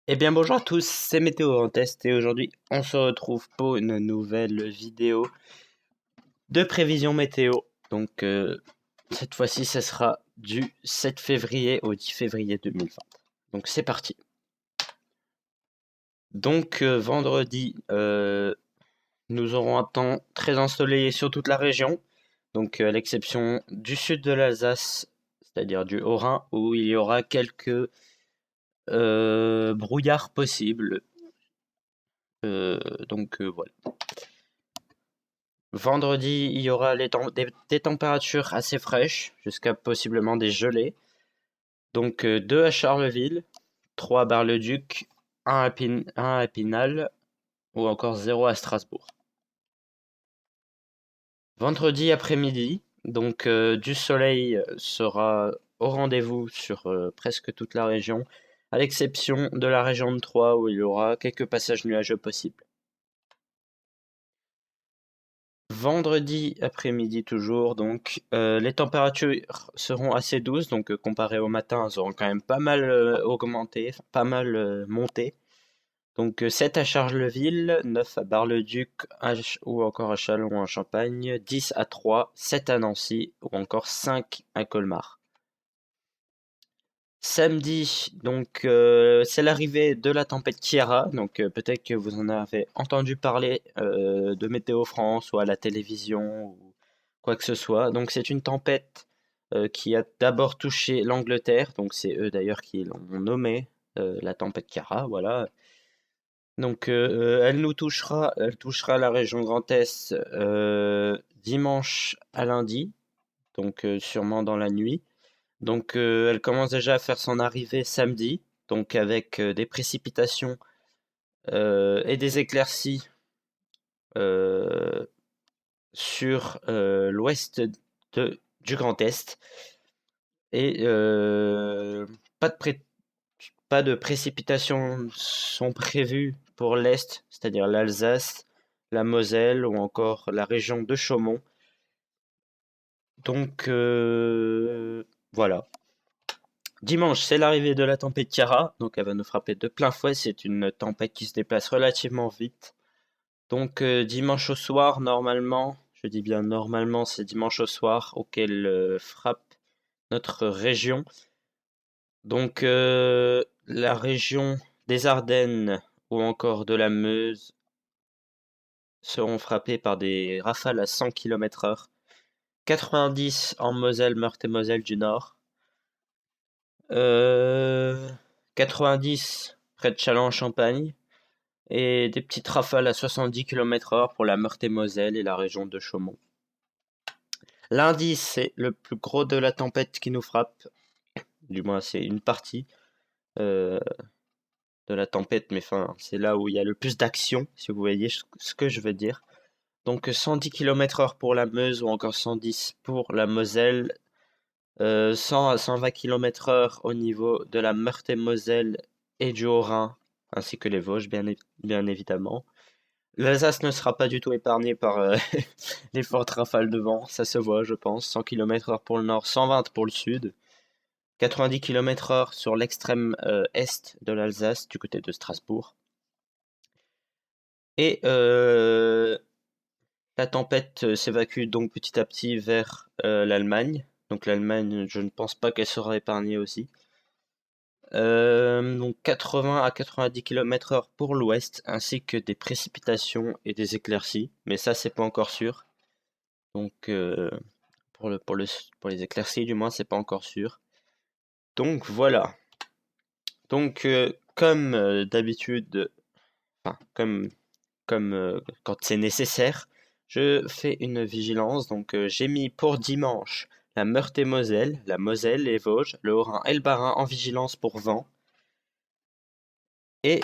Eh bien bonjour à tous, c'est Météo en test et aujourd'hui on se retrouve pour une nouvelle vidéo de prévision météo. Donc cette fois-ci ce sera du 7 février au 10 février 2020. Donc c'est parti. Donc vendredi, nous aurons un temps très ensoleillé sur toute la région. Donc à l'exception du sud de l'Alsace, c'est-à-dire du Haut-Rhin, où il y aura quelques brouillards possibles. Voilà. Vendredi, il y aura des températures assez fraîches, jusqu'à possiblement des gelées. Donc 2 à Charleville, 3 à Bar-le-Duc, 1 à Épinal ou encore 0 à Strasbourg. Vendredi après-midi, donc du soleil sera au rendez-vous sur presque toute la région, à l'exception de la région de Troyes où il y aura quelques passages nuageux possibles. Vendredi après-midi toujours, donc les températures seront assez douces, donc comparé au matin, elles auront quand même pas mal augmenté, enfin, pas mal monté. Donc 7 à Charleville, 9 à Bar-le-Duc ou encore à Châlons en Champagne, 10 à Troyes, 7 à Nancy ou encore 5 à Colmar. Samedi, donc c'est l'arrivée de la tempête Kiara, donc peut-être que vous en avez entendu parler de Météo France ou à la télévision ou quoi que ce soit. Donc c'est une tempête qui a d'abord touché l'Angleterre, donc c'est eux d'ailleurs qui l'ont nommé la tempête Kiara, voilà. Donc elle touchera la région Grand Est dimanche à lundi, donc sûrement dans la nuit. Donc elle commence déjà à faire son arrivée samedi, donc avec des précipitations et des éclaircies euh, sur l'ouest du Grand Est. Et pas de, pas de précipitations sont prévues pour l'Est, c'est-à-dire l'Alsace, la Moselle ou encore la région de Chaumont. Donc voilà. Dimanche, c'est l'arrivée de la tempête Chiara, donc elle va nous frapper de plein fouet. C'est une tempête qui se déplace relativement vite. Donc dimanche au soir, normalement, je dis bien normalement, c'est dimanche au soir auquel frappe notre région. Donc la région des Ardennes ou encore de la Meuse seront frappées par des rafales à 100 km/h. 90 en Moselle, Meurthe-et-Moselle du Nord. Euh, 90 près de Châlons-en-Champagne et des petites rafales à 70 km/h pour la Meurthe-et-Moselle et la région de Chaumont. Lundi, c'est le plus gros de la tempête qui nous frappe, du moins c'est une partie euh, de la tempête, mais enfin c'est là où il y a le plus d'action, si vous voyez ce que je veux dire. Donc 110 km/h pour la Meuse ou encore 110 pour la Moselle, 100 à 120 km/h au niveau de la Meurthe-et-Moselle et du Haut-Rhin, ainsi que les Vosges, bien évidemment. L'Alsace ne sera pas du tout épargnée par les fortes rafales de vent, ça se voit, je pense. 100 km/h pour le nord, 120 pour le sud. 90 km/h sur l'extrême est de l'Alsace, du côté de Strasbourg. Et la tempête s'évacue donc petit à petit vers l'Allemagne. Donc l'Allemagne, je ne pense pas qu'elle sera épargnée aussi. Donc 80 à 90 km/h pour l'ouest, ainsi que des précipitations et des éclaircies. Mais ça, c'est pas encore sûr. Donc pour les éclaircies, du moins, c'est pas encore sûr. Donc voilà. Donc comme d'habitude, enfin comme quand c'est nécessaire, je fais une vigilance. Donc j'ai mis pour dimanche la Meurthe-et-Moselle, la Moselle, les Vosges, le Haut-Rhin et le Bas-Rhin en vigilance pour vent. Et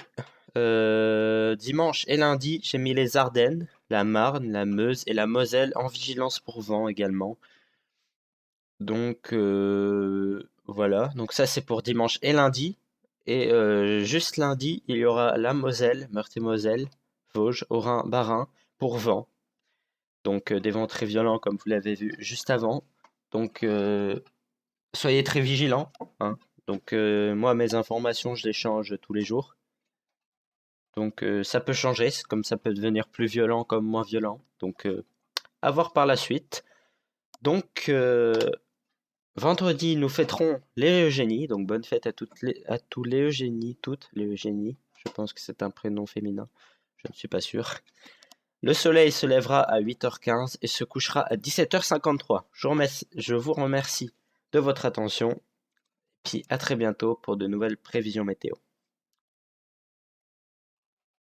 dimanche et lundi, j'ai mis les Ardennes, la Marne, la Meuse et la Moselle en vigilance pour vent également. Donc voilà, donc ça c'est pour dimanche et lundi. Et juste lundi, il y aura la Moselle, Meurthe-et-Moselle, Vosges, Haut-Rhin, Bas-Rhin pour vent. Donc des vents très violents comme vous l'avez vu juste avant. Donc soyez très vigilants, hein. Donc moi mes informations je les change tous les jours. Donc ça peut changer, comme ça peut devenir plus violent comme moins violent. Donc à voir par la suite. Donc vendredi, nous fêterons les Eugénies. Donc bonne fête à tous les Eugénies, toutes les Eugénies. Je pense que c'est un prénom féminin. Je ne suis pas sûr. Le soleil se lèvera à 8h15 et se couchera à 17h53. Je vous remercie de votre attention. Puis à très bientôt pour de nouvelles prévisions météo.